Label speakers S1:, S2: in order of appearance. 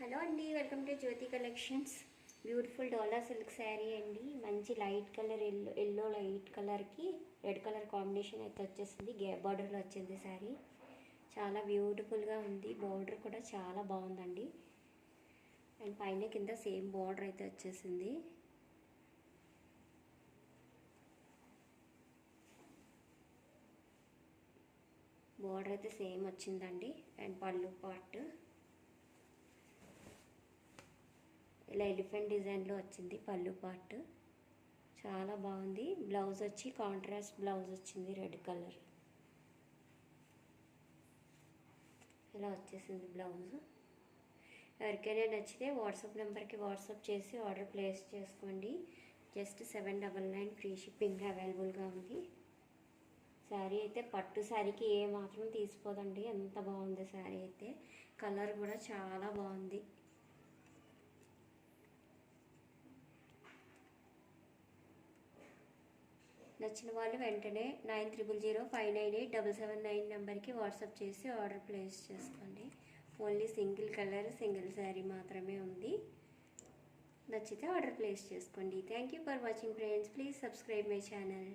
S1: Hello అండి, welcome to Jyothi collections. Beautiful Dola silk sari అండి. మంచి లైట్ కలర్ ఎల్లో లైట్ కలర్కి రెడ్ కలర్ కాంబినేషన్ అయితే వచ్చేసింది. గ్యాప్ బార్డర్లో వచ్చింది శారీ. చాలా బ్యూటిఫుల్గా ఉంది. బార్డర్ కూడా చాలా బాగుందండి. అండ్ పైన కింద సేమ్ బార్డర్ అయితే వచ్చేసింది. బార్డర్ అయితే సేమ్ వచ్చిందండి. అండ్ పళ్ళు పార్ట్ ఇలా ఎలిఫెంట్ డిజైన్లో వచ్చింది. పళ్ళు పార్ట్ చాలా బాగుంది. బ్లౌజ్ వచ్చి కాంట్రాస్ట్ బ్లౌజ్ వచ్చింది, రెడ్ కలర్. ఇలా వచ్చేసింది బ్లౌజ్. ఎవరికైనా నచ్చితే వాట్సాప్ నెంబర్కి వాట్సాప్ చేసి ఆర్డర్ ప్లేస్ చేసుకోండి. జస్ట్ 799 ఫ్రీ షిప్పింగ్ అవైలబుల్గా ఉంది. శారీ అయితే పట్టు శారీకి ఏ మాత్రం తీసిపోదండి. ఎంత బాగుంది శారీ అయితే. కలర్ కూడా చాలా బాగుంది. నచ్చిన వాళ్ళు వెంటనే 9005987779 నెంబర్కి వాట్సాప్ చేసి ఆర్డర్ ప్లేస్ చేసుకోండి. Only single colour single sari మాత్రమే ఉంది. నచ్చితే ఆర్డర్ ప్లేస్ చేసుకోండి. Thank you for watching friends. Please subscribe my channel.